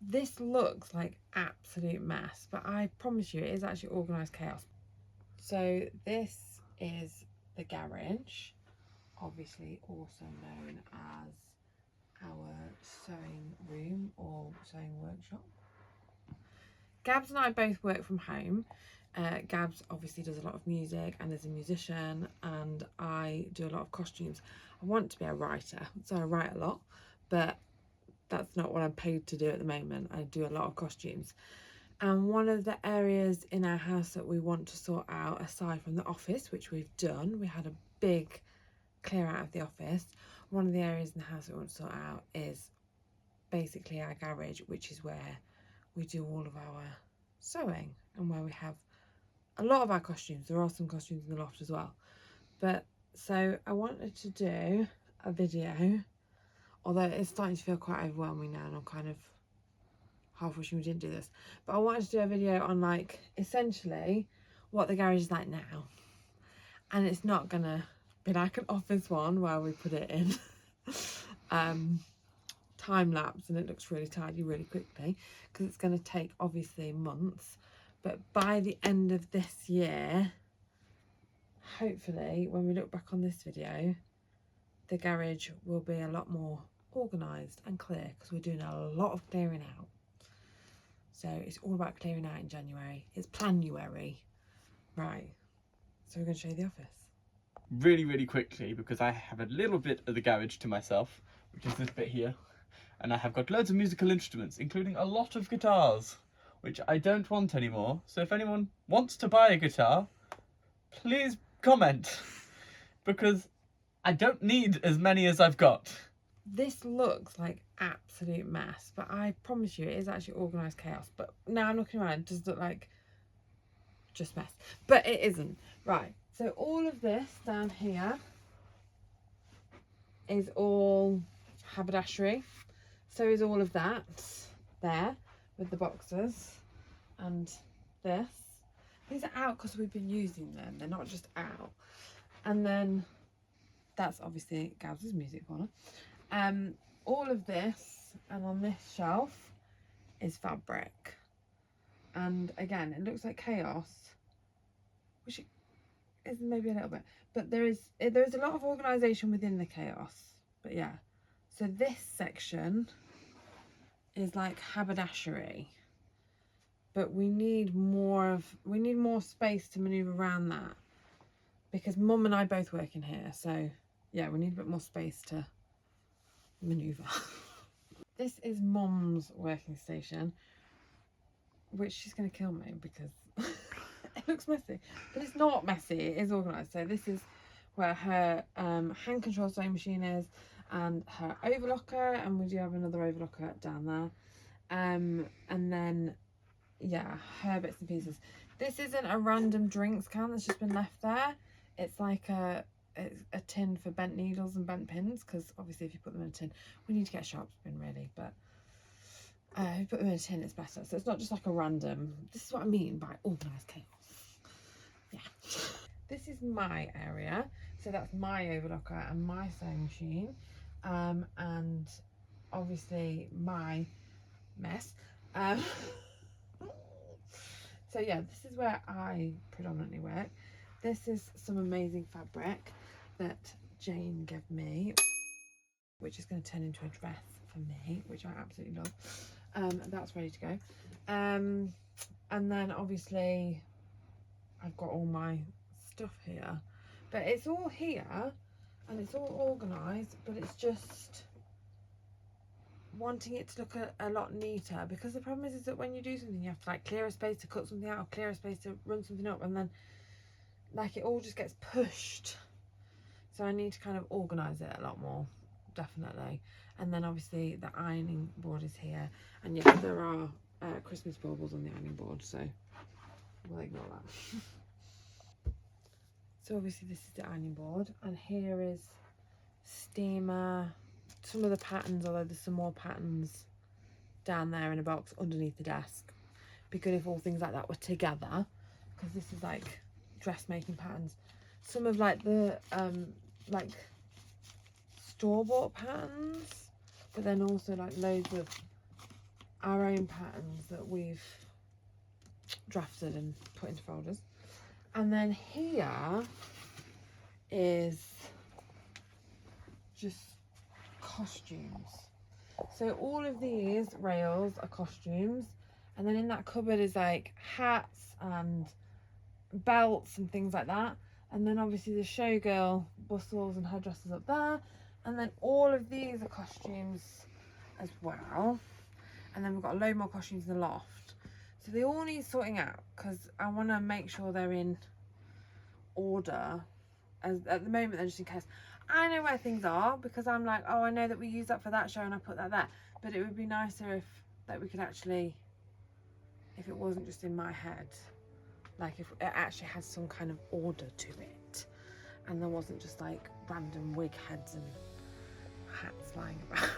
This looks like absolute mess, but I promise you it is actually organised chaos. So this is the garage, obviously also known as our sewing room or sewing workshop. Gabs and I both work from home. Gabs obviously does a lot of music and is a musician, and I do a lot of costumes. I want to be a writer, so I write a lot, but that's not what I'm paid to do at the moment. I do a lot of costumes. And one of the areas in our house that we want to sort out, aside from the office, which we've done, we had a big clear out of the office. One of the areas in the house that we want to sort out is basically our garage, which is where we do all of our sewing and where we have a lot of our costumes. There are some costumes in the loft as well. But so I wanted to do a video, although it's starting to feel quite overwhelming now and I'm kind of half wishing we didn't do this, but I wanted to do a video on like essentially what the garage is like now. And it's not gonna be like an office one where we put it in time lapse and it looks really tidy really quickly, because it's going to take obviously months. But by the end of this year, hopefully when we look back on this video, the garage will be a lot more organised and clear, because we're doing a lot of clearing out. So it's all about clearing out in January. It's Planuary. Right, so we're going to show you the office. Really quickly, because I have a little bit of the garage to myself, which is this bit here, and I have got loads of musical instruments, including a lot of guitars, which I don't want anymore. So if anyone wants to buy a guitar, please comment, because I don't need as many as I've got. This looks like absolute mess, but I promise you it is actually organised chaos. But now I'm looking around, it does look like just mess, but it isn't. Right, so all of this down here is all haberdashery. So is all of that there with the boxes, and this. These are out because we've been using them, they're not just out. And then that's obviously Gabs' music corner. All of this, and on this shelf is fabric. And again, it looks like chaos, which is maybe a little bit, but there is a lot of organisation within the chaos. But yeah, so this section is like haberdashery, but we need more space to manoeuvre around that, because Mum and I both work in here, so yeah, we need a bit more space to manoeuvre. This is Mum's working station, which she's going to kill me because it looks messy, but it's not messy, it is organised. So this is where her hand control sewing machine is, and her overlocker, and we do have another overlocker down there, and then yeah, her bits and pieces. This isn't a random drinks can that's just been left there. It's like a tin for bent needles and bent pins, because obviously if you put them in a tin, we need to get a sharp spoon really, but if you put them in a tin it's better. So it's not just like a random. This is what I mean by organised chaos. Yeah. This is my area, so that's my overlocker and my sewing machine, and obviously my mess. So yeah, this is where I predominantly work. This is some amazing fabric that Jane gave me, which is going to turn into a dress for me, which I absolutely love. That's ready to go. And then obviously I've got all my stuff here, but it's all here and it's all organised, but it's just wanting it to look a lot neater, because the problem is that when you do something you have to like clear a space to cut something out, or clear a space to run something up, and then like it all just gets pushed. So I need to kind of organise it a lot more, definitely. And then obviously the ironing board is here, and yes, there are Christmas baubles on the ironing board, so we'll ignore that. So obviously this is the ironing board, and here is steamer, some of the patterns, although there's some more patterns down there in a box underneath the desk. Be good if all things like that were together, because this is like dressmaking patterns. Some of like the like store-bought patterns, but then also like loads of our own patterns that we've drafted and put into folders. And then here is just costumes. So all of these rails are costumes, and then in that cupboard is like hats and belts and things like that. And then obviously the showgirl bustles and hairdressers up there, and then all of these are costumes as well. And then we've got a load more costumes in the loft, so they all need sorting out because I want to make sure they're in order. As at the moment they're just in case. I know where things are because I'm like, oh, I know that we use that for that show and I put that there, but it would be nicer if that we could actually, if it wasn't just in my head, like if it actually had some kind of order to it and there wasn't just like random wig heads and hats lying about.